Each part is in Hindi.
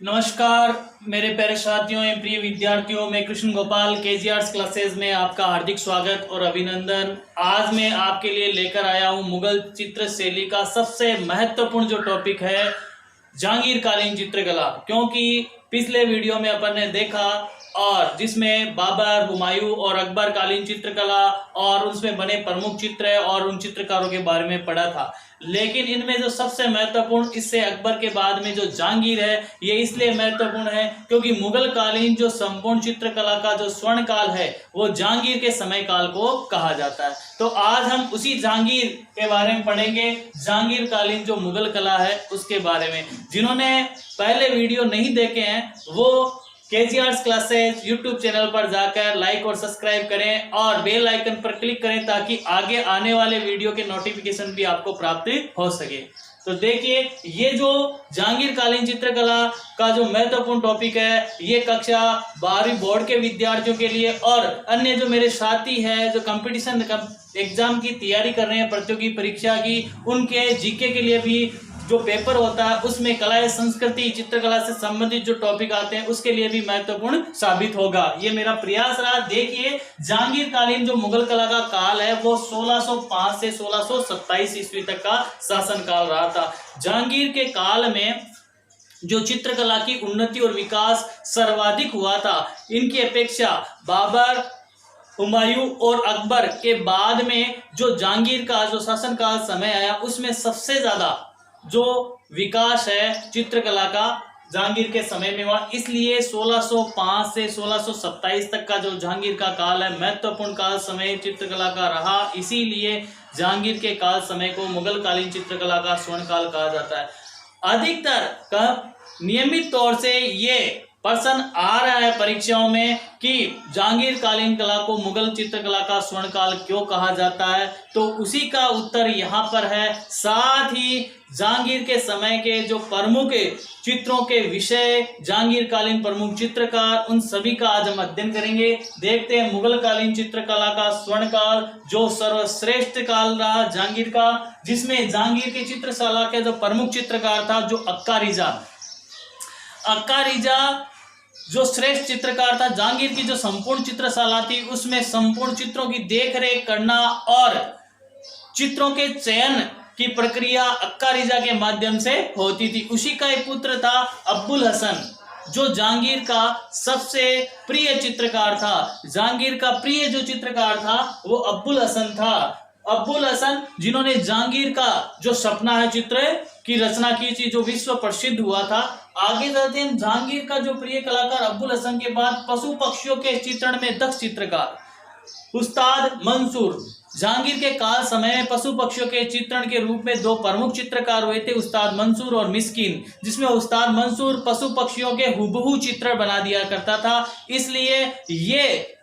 नमस्कार मेरे प्यारे साथियों एवं प्रिय विद्यार्थियों, मैं Krishna Gopal KG arts classes में आपका हार्दिक स्वागत और अभिनंदन। आज मैं आपके लिए लेकर आया हूं मुगल चित्र शैली का सबसे महत्वपूर्ण जो टॉपिक है जहांगीरकालीन चित्रकला। क्योंकि पिछले वीडियो में अपन ने देखा और जिसमें बाबर, हुमायूं और अकबर कालीन चित्रकला और उसमें बने प्रमुख चित्र और उन चित्रकारों के बारे में पढ़ा था। लेकिन इनमें जो सबसे महत्वपूर्ण, इससे अकबर के बाद में जो जहांगीर है, ये इसलिए महत्वपूर्ण है क्योंकि मुगल कालीन जो संपूर्ण चित्रकला का जो स्वर्ण काल है वो जहांगीर के समय काल को कहा जाता है। तो आज हम उसी जहांगीर के बारे में पढ़ेंगे, जहांगीर कालीन जो मुगल कला है उसके बारे में। जिन्होंने पहले वीडियो नहीं देखे हैं वो KG arts classes YouTube channel पर जाकर लाइक और सब्सक्राइब करें और बेल आइकन पर क्लिक करें ताकि आगे आने वाले वीडियो के नोटिफिकेशन भी आपको प्राप्त हो सके। तो देखिए, ये जो जहांगीर कालीन चित्रकला का जो महत्वपूर्ण टॉपिक है, ये कक्षा 12वीं बोर्ड के विद्यार्थियों के लिए और अन्य जो मेरे साथी हैं जो कंपटीशन एग्जाम की तैयारी कर रहे हैं, प्रतियोगी परीक्षा की, उनके जीके के लिए भी जो पेपर होता है उसमें कला, संस्कृति, चित्रकला से संबंधित जो टॉपिक आते हैं उसके लिए भी महत्वपूर्ण साबित होगा। ये मेरा प्रयास रहा। देखिए, जहांगीर कालीन जो मुगल कला का काल है वो 1605 से 1627 ईस्वी तक का शासन काल रहा था। जहांगीर के काल में जो चित्रकला की उन्नति और विकास सर्वाधिक हुआ था, इनकी अपेक्षा बाबर, हुमायूं और अकबर के बाद में जो जहांगीर का जो शासन काल समय आया उसमें सबसे ज्यादा जो विकास है चित्रकला का जहांगीर के समय में हुआ। इसलिए 1605 से 1627 तक का जो जहांगीर का काल है महत्वपूर्ण काल समय चित्रकला का रहा। इसीलिए जहांगीर के काल समय को मुगल कालीन चित्रकला का स्वर्ण काल कहा जाता है। अधिकतर नियमित तौर से ये प्रश्न आ रहा है परीक्षाओं में कि जहांगीर कालीन कला को मुगल चित्रकला का स्वर्ण काल क्यों कहा जाता है, तो उसी का उत्तर यहाँ पर है। साथ ही जहांगीर के समय के जो प्रमुख चित्रों के विषय, जहांगीर कालीन प्रमुख चित्रकार, उन सभी का आज हम अध्ययन करेंगे। देखते हैं मुगल कालीन चित्रकला का स्वर्ण काल जो सर्वश्रेष्ठ काल रहा जहांगीर का, जिसमें जहांगीर के चित्रशाला के जो प्रमुख चित्रकार था जो अक्का रिजा जो श्रेष्ठ चित्रकार था। जहांगीर की जो संपूर्ण चित्रशाला थी उसमें संपूर्ण चित्रों की देखरेख करना और चित्रों के चयन की प्रक्रिया अक्का रिजा के माध्यम से होती थी। उसी का एक पुत्र था अब्बुल हसन जो जहांगीर का सबसे प्रिय चित्रकार था। जहांगीर का प्रिय जो चित्रकार था वो अब्बुल हसन था। अब्बुल हसन जिन्होंने जहांगीर का जो सपना है चित्र की रचना की थी जो विश्व प्रसिद्ध हुआ था। आगे चलते हैं, जहांगीर का जो प्रिय कलाकार अब्बुल हसन के बाद पशु पक्षियों के चित्रण में दक्ष चित्रकार उस्ताद मंसूर। जहांगीर के काल समय में पशु पक्षियों के चित्रण के रूप में दो प्रमुख चित्रकार हुए थे, उस्ताद मंसूर और मिस्किन, जिसमें उस्ताद मंसूर पशु पक्षियों के हुबहू चित्र बना दिया करता था। इसलिए ये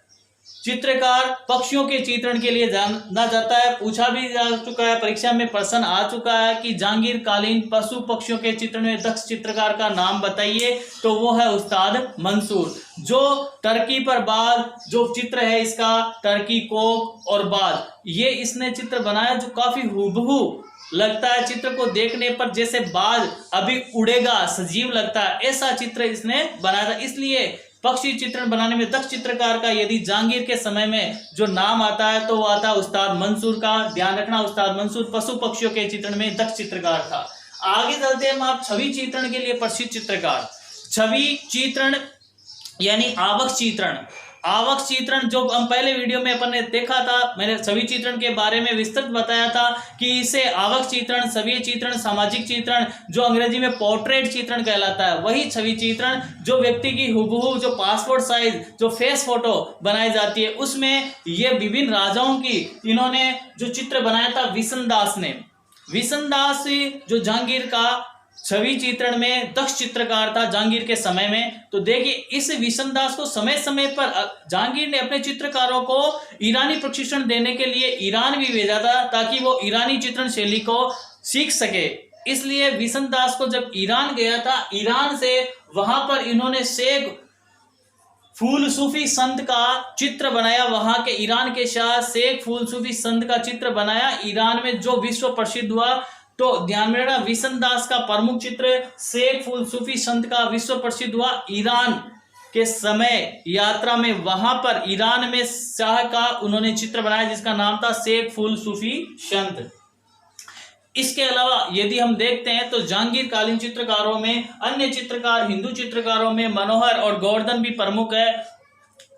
चित्रकार पक्षियों के चित्रण के लिए जाना जाता है। पूछा भी जा चुका है, परीक्षा में प्रश्न आ चुका है कि जहांगीर कालीन पशु पक्षियों के चित्रण में दक्ष चित्रकार का नाम बताइए, तो वो है उस्ताद मंसूर। जो टर्की पर बाज जो चित्र है इसका, टर्की कोक और बाज, ये इसने चित्र बनाया जो काफी हुबहू लगता है। चित्र को देखने पर जैसे बाज अभी उड़ेगा, सजीव लगता है, ऐसा चित्र इसने बनाया था। इसलिए पक्षी चित्रण बनाने में दक्ष चित्रकार का यदि जहांगीर के समय में जो नाम आता है तो वो आता है उस्ताद मंसूर का। ध्यान रखना, उस्ताद मंसूर पशु पक्षियों के चित्रण में दक्ष चित्रकार था। आगे चलते हैं आप छवि चित्रण के लिए प्रसिद्ध चित्रकार। छवि चित्रण यानी आवक चित्रण। आवक चित्रण जो हम पहले वीडियो में अपन ने देखा था, मैंने छवि चित्रण के बारे में विस्तृत बताया था कि इसे आवक चित्रण, छवि चित्रण, सामाजिक चित्रण, जो अंग्रेजी में पोर्ट्रेट चित्रण कहलाता है, वही छवि चित्रण जो व्यक्ति की हुबहू जो पासपोर्ट साइज जो फेस फोटो बनाई जाती है, उसमें ये विभिन्न राजाओं की इन्होंने जो चित्र बनाया था विशनदास ने। विशनदास जो जहांगीर का छवि चित्रण में दक्ष चित्रकार था जहांगीर के समय में। तो देखिए, इस विशनदास को समय समय पर जहांगीर ने अपने चित्रकारों को ईरानी प्रशिक्षण देने के लिए ईरान भी भेजा था ताकि वो ईरानी चित्रण शैली को सीख सके। इसलिए विशनदास को जब ईरान गया था, ईरान से वहां पर इन्होंने शेख फूल सूफी संत का चित्र बनाया। वहां के ईरान के शाह शेख फूल सूफी संत का चित्र बनाया ईरान में, जो विश्व प्रसिद्ध हुआ। तो ध्यान में रखना, विशन दास का प्रमुख चित्र शेख फुल सूफी संत का विश्व प्रसिद्ध हुआ ईरान के समय यात्रा में, वहां पर ईरान में शाह का उन्होंने चित्र बनाया जिसका नाम था शेख फुल सूफी संत। इसके अलावा यदि हम देखते हैं तो जहांगीर कालीन चित्रकारों में अन्य चित्रकार हिंदू चित्रकारों में मनोहर और गोवर्धन भी प्रमुख है,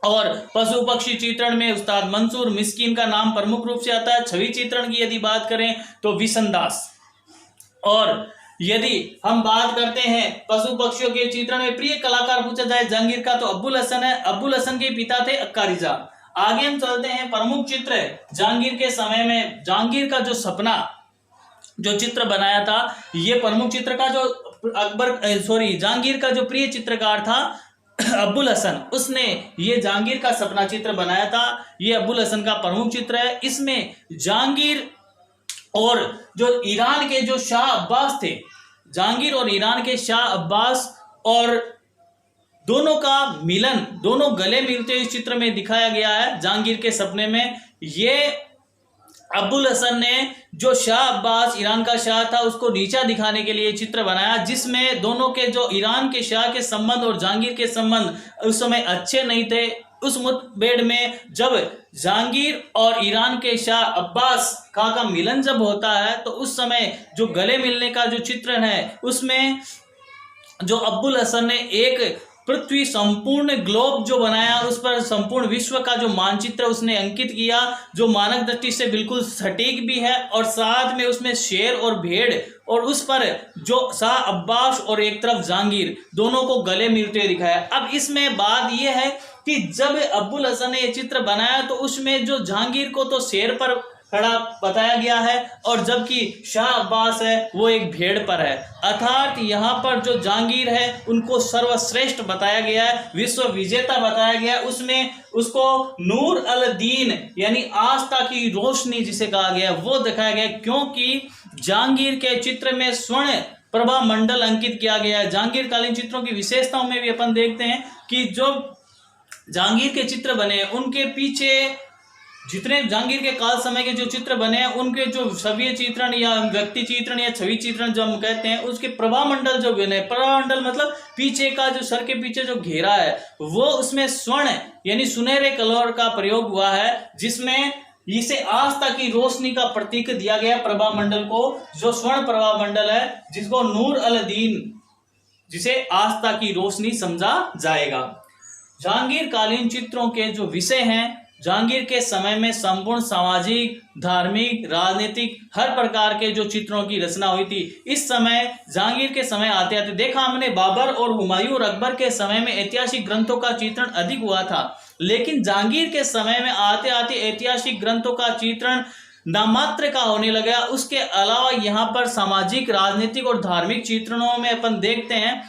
और पशु पक्षी चित्रण में उस्ताद मंसूर मिस्किन का नाम प्रमुख रूप से आता है। छवि चित्रण की यदि बात करें तो विशन दास, और यदि हम बात करते हैं पशु पक्षियों के चित्रण में प्रिय कलाकार पूछा जाए जहांगीर का तो अब्बुल हसन है। अब्बुल हसन के पिता थे अक्का रिजा। आगे हम चलते हैं, प्रमुख चित्र जहांगीर के समय में जहांगीर का जो सपना जो चित्र बनाया था, ये प्रमुख चित्र का जो जहांगीर का जो प्रिय चित्रकार था अब्बुल हसन, उसने ये जहांगीर का सपना चित्र बनाया था। ये अब्बुल हसन का प्रमुख चित्र है। इसमें जहांगीर और जो ईरान के जो शाह अब्बास थे, जहांगीर और ईरान के शाह अब्बास और दोनों का मिलन, दोनों गले मिलते हुए इस चित्र में दिखाया गया है। जहांगीर के सपने में ये अब्बुल हसन ने जो शाह अब्बास ईरान का शाह था उसको नीचा दिखाने के लिए चित्र बनाया, जिसमें दोनों के जो ईरान के शाह के संबंध और जहांगीर के संबंध उस समय अच्छे नहीं थे। उस मुठभेड़ में जब जहांगीर और ईरान के शाह अब्बास का मिलन जब होता है तो उस समय जो गले मिलने का जो चित्रण है उसमें जो अब्बुल हसन ने एक पृथ्वी संपूर्ण ग्लोब जो बनाया, उस पर संपूर्ण विश्व का जो मानचित्र उसने अंकित किया, जो मानक दृष्टि से बिल्कुल सटीक भी है, और साथ में उसमें शेर और भेड़, और उस पर जो शाह अब्बास और एक तरफ जहांगीर दोनों को गले मिलते दिखाया। अब इसमें बात यह है कि जब अब्बुल हसन ने यह चित्र बनाया तो उसमें जो जहांगीर को तो शेर पर खड़ा बताया गया है, और जबकि शाह अब्बास है वो एक भेड़ पर है। अर्थात यहाँ पर जो जहांगीर है उनको सर्वश्रेष्ठ बताया गया है, विश्व विजेता बताया गया है। उसमें उसको नूर अल दीन यानी आस्था की रोशनी जिसे कहा गया है वो दिखाया गया है, क्योंकि जहांगीर के चित्र में स्वर्ण प्रभा मंडल अंकित किया गया है। जहांगीर कालीन चित्रों की विशेषताओं में भी अपन देखते हैं कि जो जहांगीर के चित्र बने उनके पीछे जितने जहांगीर के काल समय के जो चित्र बने हैं उनके जो छवि चित्रण या व्यक्ति चित्रण या छवि चित्रण जो हम कहते हैं उसके प्रभा मंडल जो बने, प्रभा मंडल मतलब पीछे का जो सर के पीछे जो घेरा है वो उसमें स्वर्ण यानी सुनहरे कलर का प्रयोग हुआ है, जिसमें इसे आस्था की रोशनी का प्रतीक दिया गया प्रभा मंडल को, जो स्वर्ण प्रभा मंडल है जिसको नूर अल दीन जिसे आस्था की रोशनी समझा जाएगा। जहांगीर कालीन चित्रों के जो विषय हैं, जहांगीर के समय में संपूर्ण सामाजिक, धार्मिक, राजनीतिक हर प्रकार के जो चित्रों की रचना हुई थी। इस समय जहांगीर के समय आते आते देखा हमने बाबर और हुमायूं और अकबर के समय में ऐतिहासिक ग्रंथों का चित्रण अधिक हुआ था, लेकिन जहांगीर के समय में आते आते ऐतिहासिक ग्रंथों का चित्रण नामात्र का होने लगा। उसके अलावा यहाँ पर सामाजिक, राजनीतिक और धार्मिक चित्रणों में अपन देखते हैं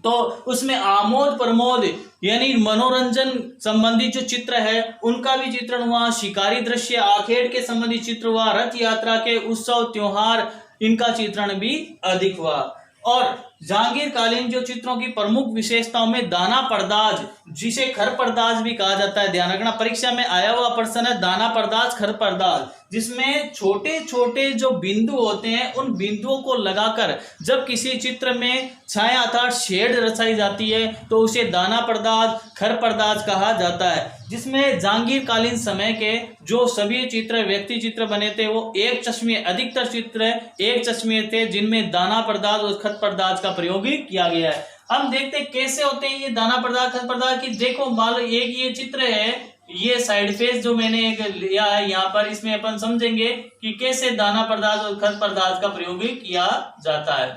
तो उसमें आमोद प्रमोद यानी मनोरंजन संबंधी जो चित्र है उनका भी चित्रण हुआ, शिकारी दृश्य, आखेड़ के संबंधी चित्र हुआ, रथ यात्रा के उत्सव त्योहार इनका चित्रण भी अधिक हुआ। और जहांगीर कालीन जो चित्रों की प्रमुख विशेषताओं में दाना परदाज जिसे खर परदाज भी कहा जाता है, ध्यान रखना परीक्षा में आया हुआ प्रश्न है दाना परदाज खर परदाज, जिसमें छोटे छोटे जो बिंदु होते हैं उन बिंदुओं को लगाकर जब किसी चित्र में छाया अर्थात शेड रचाई जाती है तो उसे दाना परदाज खर परदाज कहा जाता है। जिसमें जहांगीर कालीन समय के जो सभी चित्र व्यक्ति चित्र बने थे वो एक चश्मे, अधिकतर चित्र एक चश्मे थे जिनमें दाना परदाज और खत परदाज का प्रयोग ही किया गया है। हम देखते हैं कैसे होते हैं ये दाना परदाज खत परदाज की। देखो मान लो एक ये चित्र है, ये साइड फेस जो मैंने एक लिया है यहाँ पर, इसमें अपन समझेंगे कि कैसे दाना परदाज और खत परदाज का प्रयोग किया जाता है।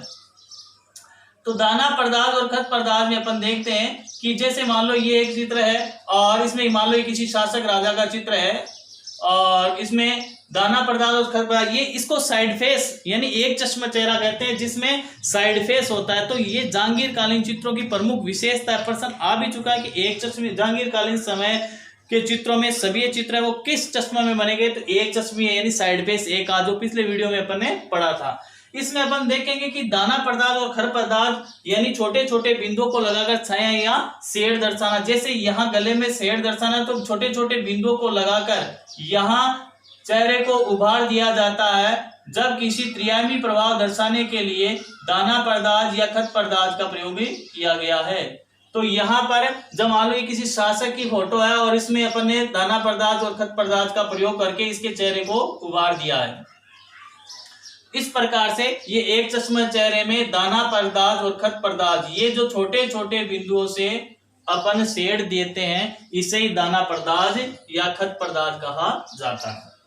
तो दाना परदाज और खत परदाज में अपन देखते हैं कि जैसे मान लो ये एक चित्र है और इसमें मान लो किसी शासक राजा का चित्र है और इसमें दाना परदाज और खत परदाज, ये इसको साइड फेस यानी एक चश्मा चेहरा कहते हैं जिसमें साइड फेस होता है। तो ये जहांगीर कालीन चित्रों की प्रमुख विशेषता है। प्रश्न आ भी चुका है कि एक चश्मे जहांगीर कालीन समय के चित्रों में सभी चित्र है वो किस चश्मा में बने गए, तो एक चश्मे यानी साइड फेस एक आ, जो पिछले वीडियो में अपन ने पढ़ा था। इसमें अपन देखेंगे कि दाना परदाज और खर परदाज यानी छोटे छोटे बिंदुओं को लगाकर छाया या शेड दर्शाना। जैसे यहाँ गले में शेड दर्शाना तो छोटे छोटे बिंदुओं को लगाकर यहाँ चेहरे को उभार दिया जाता है, जब किसी त्रिआयामी प्रभाव दर्शाने के लिए दाना पर्दाज या खत पर्दाज का प्रयोग किया गया है। तो यहाँ पर जब मान लो किसी शासक की फोटो है और इसमें अपन ने दाना पर्दाज और खत पर्दाज का प्रयोग करके इसके चेहरे को उभार दिया है। इस प्रकार से ये एक चश्मा चेहरे में दाना पर्दाज और खत पर्दाज, ये जो छोटे छोटे बिंदुओं से अपन शेड देते हैं, इसे ही दाना पर्दाज या खत पर्दाज कहा जाता है।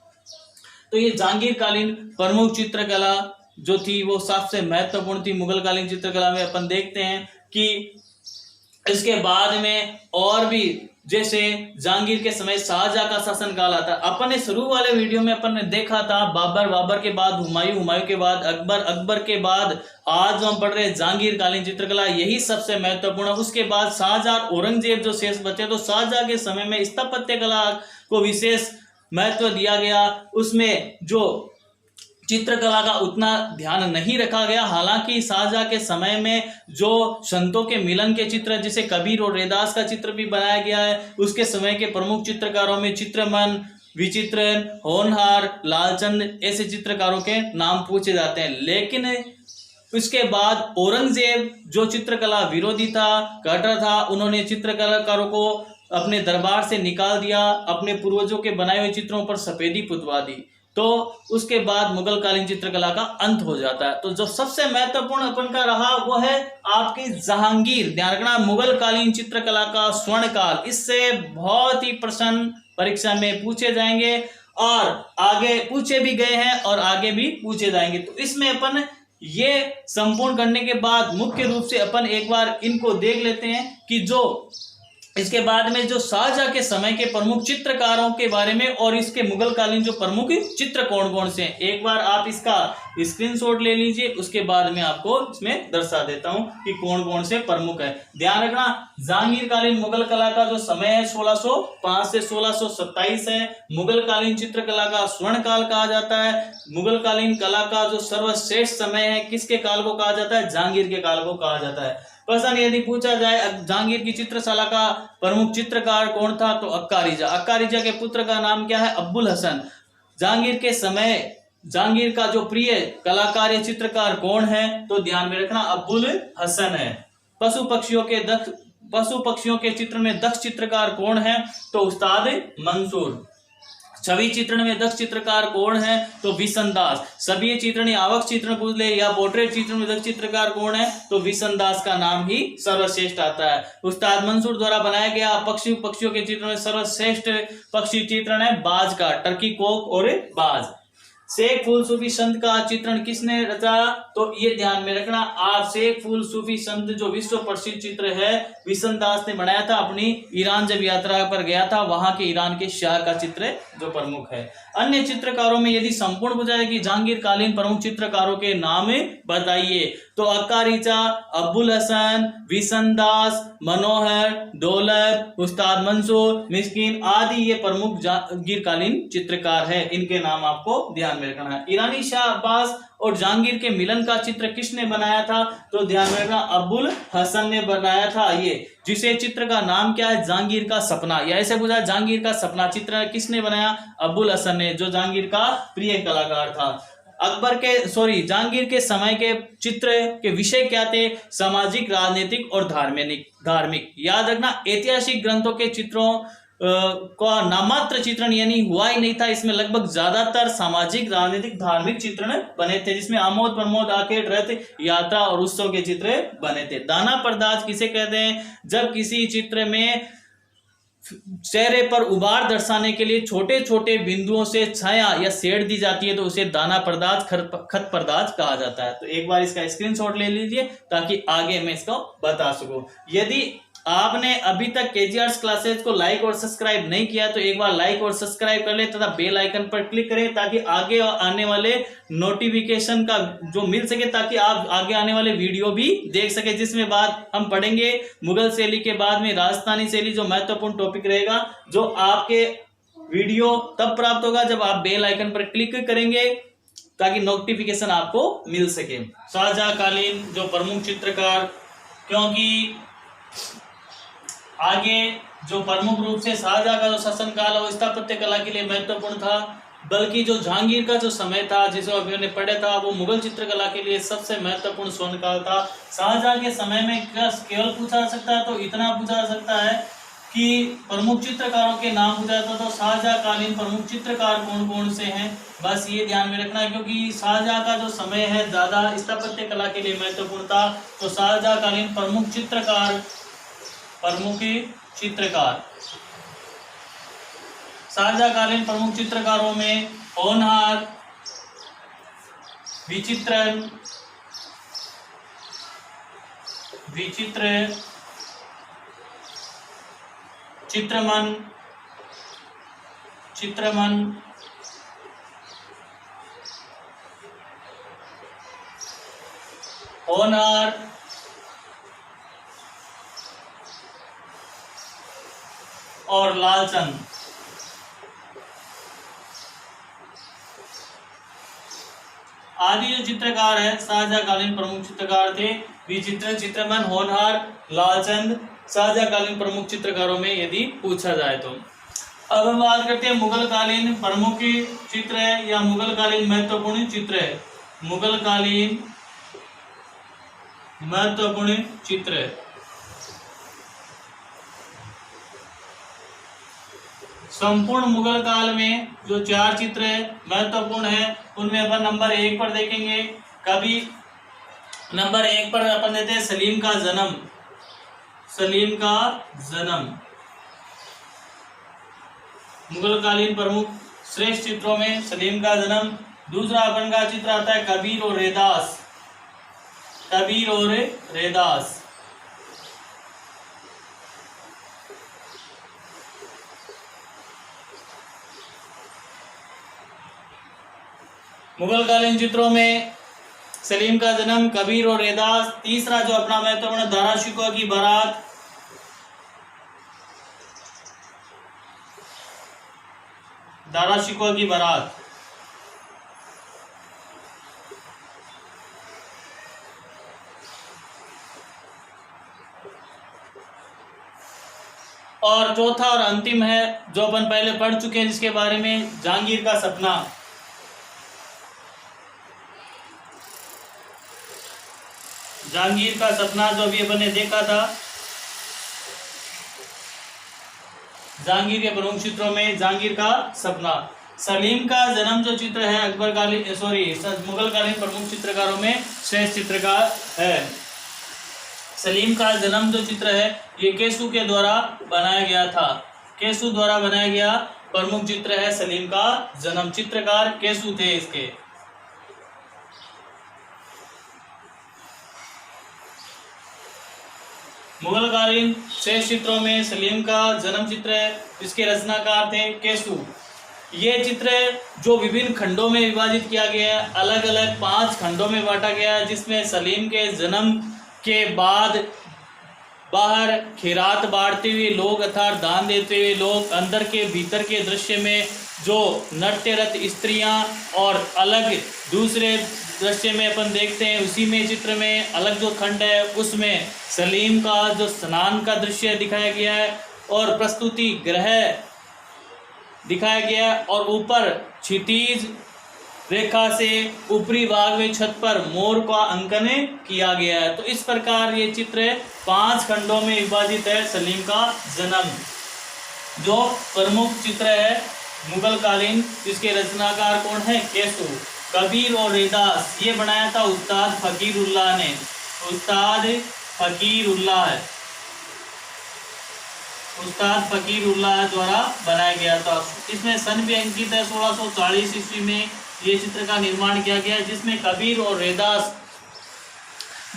तो ये जहांगीर कालीन प्रमुख चित्रकला जो थी वो सबसे महत्वपूर्ण थी। मुगल कालीन चित्रकला में अपन देखते हैं कि इसके बाद में और भी, जैसे जहांगीर के समय शाहजहां का शासनकाल आता है। अपन ने शुरू वाले वीडियो में अपन ने देखा था बाबर, बाबर के बाद हुमायूं, हुमायूं के बाद अकबर, अकबर के बाद आज हम पढ़ रहे जहांगीर कालीन चित्रकला, यही सबसे महत्वपूर्ण है। उसके बाद शाहजहां, औरंगजेब जो शेष बचे, तो शाहजहां के समय में स्थापत्य कला को विशेष महत्व दिया गया। उसमें जो चित्रकला का उतना ध्यान नहीं रखा गया। हालांकि शाहजहां के समय में जो संतों के मिलन के चित्र, जैसे कबीर और रैदास का चित्र भी बनाया गया है। उसके समय के प्रमुख चित्रकारों में चित्रमन, विचित्रन, होनहार, लालचंद ऐसे चित्रकारों के नाम पूछे जाते हैं। लेकिन उसके बाद औरंगजेब जो चित्रकला विरोधी था, कटर था, उन्होंने चित्रकलाकारों को अपने दरबार से निकाल दिया, अपने पूर्वजों के बनाए हुए चित्रों पर सफेदी पुतवा दी। तो उसके बाद मुगल कालीन चित्रकला का अंत हो जाता है। तो जो सबसे महत्वपूर्ण अपन का रहा वो है आपकी जहांगीर। ध्यान रखना, मुगल कालीन चित्रकला का स्वर्ण काल, इससे बहुत ही प्रश्न परीक्षा में पूछे जाएंगे और आगे पूछे भी गए हैं और आगे भी पूछे जाएंगे। तो इसमें अपन ये संपूर्ण करने के बाद मुख्य रूप से अपन एक बार इनको देख लेते हैं कि जो इसके बाद में जो शाहजहां के समय के प्रमुख चित्रकारों के बारे में और इसके मुगल कालीन जो प्रमुख चित्र कौन कौन से हैं, एक बार आप इसका स्क्रीनशॉट ले लीजिए। उसके बाद में आपको इसमें दर्शा देता हूं कि कौन कौन से प्रमुख है। ध्यान रखना, जहांगीर कालीन मुगल कला का जो समय है 1605 से 1627 है। मुगल कालीन चित्रकला का स्वर्ण काल कहा जाता है। मुगल कालीन कला का जो सर्वश्रेष्ठ समय है किसके काल को कहा जाता है? जहांगीर के काल को कहा जाता है। प्रश्न यदि पूछा जाए जहांगीर की चित्रशाला का प्रमुख चित्रकार कौन था, तो अक्का-रिजा। अक्का-रिजा के पुत्र का नाम क्या है? अब्बुल हसन। जहांगीर के समय जहांगीर का जो प्रिय कलाकार या चित्रकार कौन है, तो ध्यान में रखना अब्बुल हसन है। पशु पक्षियों के चित्र में दक्ष चित्रकार कौन है, तो उस्ताद मंसूर। छवि चित्रण में दक्ष चित्रकार कौन है, तो विशन दास। सभी चित्रण आवक चित्रण पूछ ले या पोर्ट्रेट चित्रण में दक्ष चित्रकार कौन है, तो विशन दास का नाम ही सर्वश्रेष्ठ आता है। उस्ताद मंसूर द्वारा बनाया गया पक्षियों के चित्रण में सर्वश्रेष्ठ पक्षी चित्रण है बाज का, टर्की कोक और बाज। शेख फूल सूफी संत का चित्रण किसने रचा, तो ये ध्यान में रखना आप, शेख फूल सूफी संत जो विश्व प्रसिद्ध चित्र है विशन दास ने बनाया था। अपनी ईरान जब यात्रा पर गया था, वहां के ईरान के शाह का चित्र जो प्रमुख है। अन्य चित्रकारों में यदि संपूर्ण पूछा जाए कि जहांगीर कालीन प्रमुख चित्रकारों के नाम बताइए, तो अक्का-रिजा, अब्बुल हसन, विशन दास, मनोहर, दौलत, उस्ताद मंसूर, मिस्किन आदि ये प्रमुख जहांगीर कालीन चित्रकार है। इनके नाम आपको ध्यान में रखना है। ईरानी शाह अब्बास और जहांगीर के मिलन का चित्र किसने बनाया था, तो ध्यान में रखना अब्बुल हसन ने बनाया था। ये जिसे चित्र का नाम क्या है, जहांगीर का सपना, या ऐसे पूछा जहांगीर का सपना चित्र किसने बनाया, अब्बुल हसन ने, जो जहांगीर का प्रिय कलाकार था। जहांगीर के समय के चित्र के विषय क्या थे, सामाजिक, राजनीतिक और धार्मिक। याद रखना, ऐतिहासिक ग्रंथों के चित्रों का नामात्र चित्रण यानी हुआ ही नहीं था। इसमें लगभग ज्यादातर सामाजिक, राजनीतिक, धार्मिक चित्रण बने थे, जिसमें आमोद प्रमोद, आखेट, रथ यात्रा और उत्सव के चित्र बने थे। दाना पर्दाज किसे कहते हैं, जब किसी चित्र में चेहरे पर उभार दर्शाने के लिए छोटे छोटे बिंदुओं से छाया या शेड दी जाती है, तो उसे दाना पर्दाज, खत पर्दाज कहा जाता है। तो एक बार इसका स्क्रीनशॉट ले लीजिए ताकि आगे मैं इसको बता सकूं। यदि आपने अभी तक केजी आर्ट्स क्लासेस को लाइक और सब्सक्राइब नहीं किया, तो एक बार लाइक और सब्सक्राइब कर ले तथा बेल आइकन पर क्लिक करें ताकि आगे आने वाले नोटिफिकेशन का जो मिल सके, ताकि आप आगे आने वाले वीडियो भी देख सके, जिसमें बाद हम पढ़ेंगे मुगल शैली के बाद में राजस्थानी शैली, जो महत्वपूर्ण टॉपिक रहेगा, जो आपके वीडियो तब प्राप्त होगा जब आप बेल आइकन पर क्लिक करेंगे ताकि नोटिफिकेशन आपको मिल सके। शाहजहां कालीन जो प्रमुख चित्रकार, क्योंकि आगे जो प्रमुख रूप से शाहजहां का जो शासनकाल है वो स्थापत्य कला के लिए महत्वपूर्ण था। बल्कि जो जहांगीर का जो समय था जिसे अभी हमने पढ़ा था वो मुगल चित्रकला के लिए सबसे महत्वपूर्ण स्वर्णकाल था। शाहजहां के समय में केवल पूछा जा सकता है तो इतना पूछा जा सकता है कि प्रमुख चित्रकारों के नाम पूछा जाता तो शाहजहां कालीन प्रमुख चित्रकार कौन कौन से हैं, बस ये ध्यान में रखना है क्योंकि शाहजहां का जो समय है ज़्यादा स्थापत्य कला के लिए महत्वपूर्ण था। तो शाहजहां कालीन प्रमुख चित्रकार शाहजहांकालीन प्रमुख चित्रकारों में होनहार, विचित्रन, चित्रमन, होनहार, और लालचंद। आदि जो चित्रकार है शाहजहांकालीन प्रमुख चित्रकार थे, विचित्र, चित्रमन, होनहार, लालचंद शाहजहांकालीन प्रमुख चित्रकारों में यदि पूछा जाए तो। अब हम बात करते हैं मुगल कालीन प्रमुख चित्र है या मुगल कालीन महत्वपूर्ण चित्र है। मुगल कालीन महत्वपूर्ण चित्र है। संपूर्ण मुगल काल में जो 4 चित्र है महत्वपूर्ण है उनमें अपन नंबर 1 पर देखेंगे। कभी नंबर 1 पर अपन देते हैं सलीम का जन्म। मुगल कालीन प्रमुख श्रेष्ठ चित्रों में सलीम का जन्म। दूसरा अपन का चित्र आता है कबीर और रैदास। मुगल कालीन चित्रों में सलीम का जन्म, कबीर और रैदास। तीसरा जो अपना महत्वपूर्ण दारा शिकोह की बारात। और चौथा और अंतिम है जो अपन पहले पढ़ चुके हैं जिसके बारे में जहांगीर का सपना। जहांगीर का सपना जो अभी अपन ने देखा था। जहांगीर के प्रमुख चित्रों में जहांगीर का सपना। सलीम का जन्म जो चित्र है मुगल कालीन प्रमुख चित्रकारों में श्रेष्ठ चित्रकार है। सलीम का जन्म जो चित्र है ये केसु के द्वारा बनाया गया था। केसु द्वारा बनाया गया प्रमुख चित्र है सलीम का जन्म। चित्रकार केसु थे इसके। मुगल कालीन श्रेष्ठ चित्रों में सलीम का जन्म चित्र है। इसके रचनाकार थे केसु। ये चित्र जो विभिन्न खंडों में विभाजित किया गया है, अलग अलग 5 खंडों में बांटा गया है, जिसमें सलीम के जन्म के बाद बाहर खैरात बांटते हुए लोग अर्थात दान देते हुए लोग, अंदर के भीतर के दृश्य में जो नृत्यरत स्त्रियां और अलग दूसरे दृश्य में अपन देखते हैं उसी में चित्र में अलग जो खंड है उसमें सलीम का जो स्नान का दृश्य दिखाया गया है और प्रस्तुति ग्रह दिखाया गया है और ऊपर क्षितिज रेखा से ऊपरी भाग में छत पर मोर का अंकन किया गया है। तो इस प्रकार ये चित्र 5 खंडों में विभाजित है। सलीम का जन्म जो प्रमुख चित्र है मुगल कालीन, जिसके रचनाकार कौन है? केसु। कबीर और रैदास ये बनाया था उस्ताद फकीरुल्लाह ने। उस्ताद फकीरुल्लाह द्वारा बनाया गया था। इसमें सन भी अंकित है 1640 ईस्वी में ये चित्र का निर्माण किया गया, जिसमें कबीर और रैदास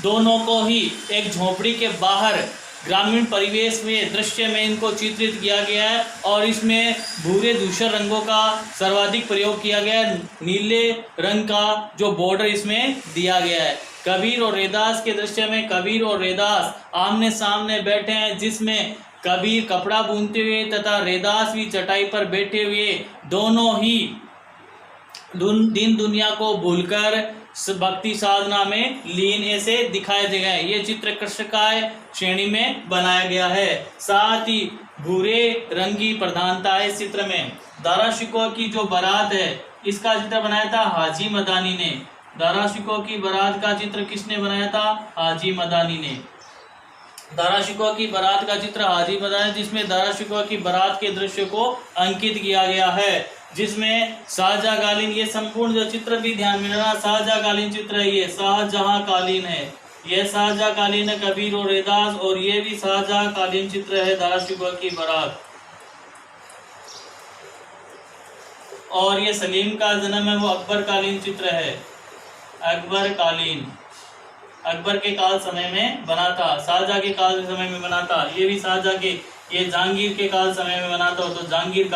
दोनों को ही एक झोपड़ी के बाहर ग्रामीण परिवेश में दृश्य में इनको चित्रित किया गया है और इसमें भूरे धूसर रंगों का सर्वाधिक प्रयोग किया गया है। नीले रंग का जो बॉर्डर इसमें दिया गया है। कबीर और रैदास के दृश्य में कबीर और रैदास आमने सामने बैठे हैं, जिसमें कबीर कपड़ा बुनते हुए तथा रैदास भी चटाई पर बैठे हुए दोनों ही दिन दुनिया को भूलकर भक्ति साधना में लीन ऐसे दिखाए गए हैं। ये चित्र कृष्णकाय श्रेणी में बनाया गया है। साथ ही भूरे रंग की प्रधानता है इस चित्र में। दारा शिकोह की जो बारात है इसका चित्र बनाया था हाजी मदानी ने। दारा शिकोह की बारात का चित्र किसने बनाया था? हाजी मदानी ने। दारा शिकोह की बारात का चित्र हाजी मदानी, जिसमें दारा शिकोह की बारात के दृश्य को अंकित किया गया है, जिसमें शाहजहांकालीन, ये संपूर्ण जो चित्र भी ध्यान में रखना, शाहजहांकालीन चित्र है। ये शाहजहांकालीन है, ये शाहजहांकालीन है, कबीर और रैदास, और ये भी शाहजहांकालीन चित्र है दारा शिकोह की बारात। और ये सलीम का जन्म है वो अकबर कालीन चित्र है, अकबर कालीन, अकबर के काल समय में बना था, शाहजहां के काल समय में बना था। ये भी शाहजहां के, ये जहांगीर के काल समय में बना था, तो जहांगीर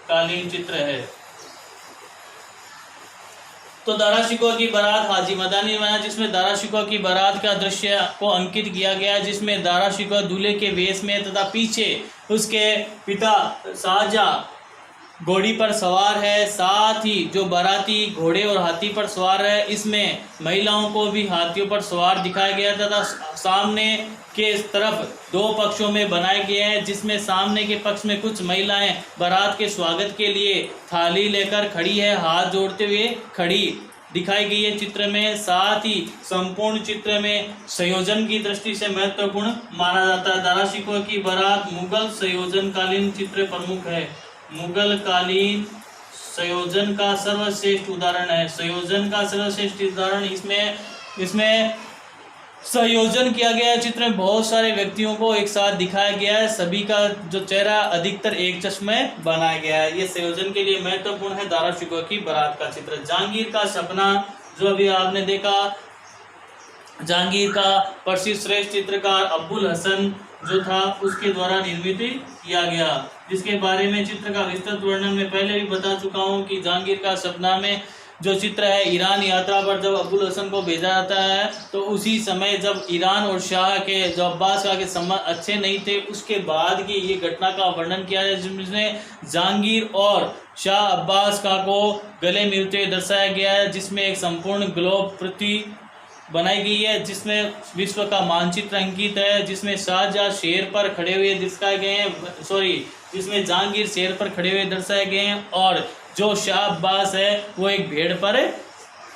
कालीन चित्र है। तो दारा शिकोह की बारात हाजी मदानी ने बनाया, जिसमें दारा शिकोह की बारात का दृश्य को अंकित किया गया है, जिसमें दारा शिकोह दूल्हे के वेश में तथा पीछे उसके पिता शाहजहां घोड़ी पर सवार है। साथ ही जो बाराती घोड़े और हाथी पर सवार है, इसमें महिलाओं को भी हाथियों पर सवार दिखाया गया तथा सामने के तरफ दो पक्षों में बनाए गए हैं, जिसमें सामने के पक्ष में कुछ महिलाएं बारात के स्वागत के लिए थाली लेकर खड़ी है, हाथ जोड़ते हुए खड़ी दिखाई गई है चित्र में। साथ ही संपूर्ण चित्र में संयोजन की दृष्टि से महत्वपूर्ण माना जाता है। दारा शिकोह की बारात मुगल संयोजन कालीन चित्र प्रमुख है। मुगल कालीन संयोजन का सर्वश्रेष्ठ उदाहरण है। संयोजन का सर्वश्रेष्ठ उदाहरण इसमें संयोजन किया गया है। चित्र में बहुत सारे व्यक्तियों को एक साथ दिखाया गया है, सभी का जो चेहरा अधिकतर एक चश्मे बनाया गया है। ये संयोजन के लिए महत्वपूर्ण है दारा शिकोह की बारात का चित्र। जहांगीर का सपना, जो अभी आपने देखा, जहांगीर का प्रसिद्ध श्रेष्ठ चित्रकार अब्बुल हसन जो था उसके द्वारा निर्मित किया गया, जिसके बारे में चित्र का विस्तृत वर्णन मैं पहले भी बता चुका हूं कि जहांगीर का सपना में जो चित्र है, ईरान यात्रा पर जब अब्बुल हसन को भेजा जाता है तो उसी समय जब ईरान और शाह के, जो अब्बास शाह के संबंध अच्छे नहीं थे, उसके बाद की ये घटना का वर्णन किया है, जिसमें जहांगीर और शाह अब्बास का को गले मिलते हुए दर्शाया गया है, जिसमें एक संपूर्ण ग्लोब पृथ्वी बनाई गई है, जिसमें विश्व का मानचित्र अंकित है, जिसमें शाहजहां शेर पर खड़े हुए दर्शाए गए हैं, जिसमें जहांगीर शेर पर खड़े हुए दर्शाए गए हैं, और जो शाह अब्बास है वो एक भेड़ पर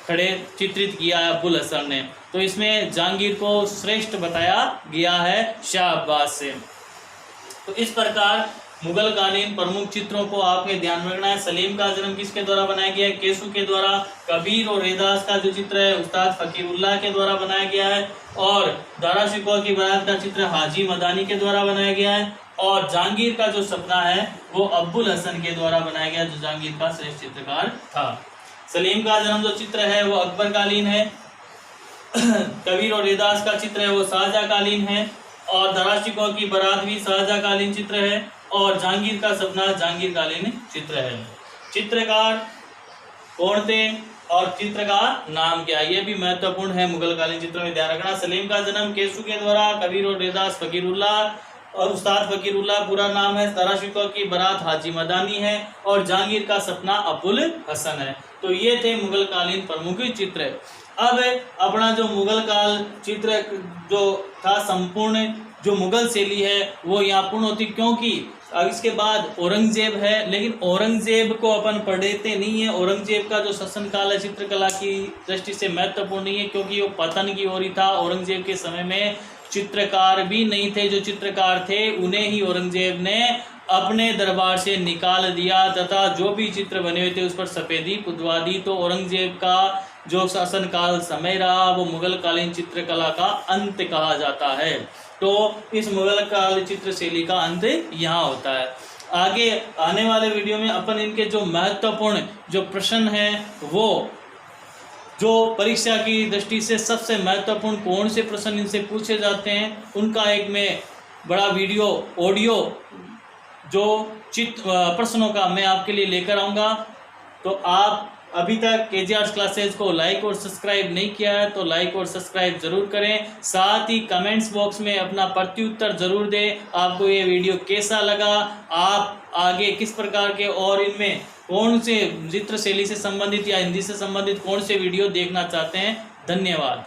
खड़े चित्रित किया है अब्बुल हसन ने। तो इसमें जहांगीर को श्रेष्ठ बताया गया है शाह अब्बास से। तो इस प्रकार मुगल कालीन प्रमुख चित्रों को आपके ध्यान में रखना है। सलीम का जन्म किसके द्वारा बनाया गया है? केसू के द्वारा। कबीर और रैदास का जो चित्र है उस्ताद फकीरुल्लाह के द्वारा बनाया गया है, और दारा शिकोह की बारात का चित्र हाजी मदानी के द्वारा बनाया गया है, और जहांगीर का जो सपना है वो अब्बुल हसन के द्वारा बनाया गया, जो जहांगीर का श्रेष्ठ चित्रकार था। सलीम का जन्म जो चित्र है वो अकबर कालीन है। कबीर और रैदास का चित्र है वो शाहजहां कालीन है, और दारा शिकोह की बारात भी शाहजहां कालीन चित्र है, और जहांगीर का सपना जहांगीर कालीन चित्र है। चित्रकार कौन थे और चित्र का नाम क्या, ये भी महत्वपूर्ण है मुगल कालीन चित्रों में ध्यान रखना। सलीम का जन्म केसू के द्वारा, कबीर और रैदास फकीरुल्लाह, और उस्ताद फकीरुल्लाह पूरा नाम है। दारा शिकोह की बारात हाजी मदानी है, और जहांगीर का सपना अब्बुल हसन है। तो ये थे मुगल कालीन प्रमुख चित्र। अब अपना जो मुगल काल चित्र जो था, संपूर्ण जो मुगल शैली है वो यहाँ पूर्ण होती, क्योंकि अब इसके बाद औरंगजेब है, लेकिन औरंगजेब को अपन पढ़ते नहीं है। औरंगजेब का जो शासन काल है चित्रकला की दृष्टि से महत्वपूर्ण नहीं है, क्योंकि वो पतन की ओर ही था। औरंगजेब के समय में चित्रकार भी नहीं थे, जो चित्रकार थे उन्हें ही औरंगजेब ने अपने दरबार से निकाल दिया, तथा जो भी चित्र बने हुए थे उस पर सफेदी पुतवा दी। तो औरंगजेब का जो शासन काल समय रहा वो मुगल कालीन चित्रकला का अंत कहा जाता है। तो इस मुगल काल चित्र शैली का अंत यहाँ होता है। आगे आने वाले वीडियो में अपन इनके जो महत्वपूर्ण जो प्रश्न हैं, वो जो परीक्षा की दृष्टि से सबसे महत्वपूर्ण कौन से प्रश्न इनसे पूछे जाते हैं, उनका एक मैं बड़ा वीडियो ऑडियो जो प्रश्नों का मैं आपके लिए लेकर आऊँगा। तो आप अभी तक केजी आर्ट्स क्लासेज को लाइक और सब्सक्राइब नहीं किया है तो लाइक और सब्सक्राइब ज़रूर करें। साथ ही कमेंट्स बॉक्स में अपना प्रत्युत्तर ज़रूर दें, आपको ये वीडियो कैसा लगा, आप आगे किस प्रकार के और इनमें कौन से चित्र शैली से संबंधित या हिंदी से संबंधित कौन से वीडियो देखना चाहते हैं। धन्यवाद।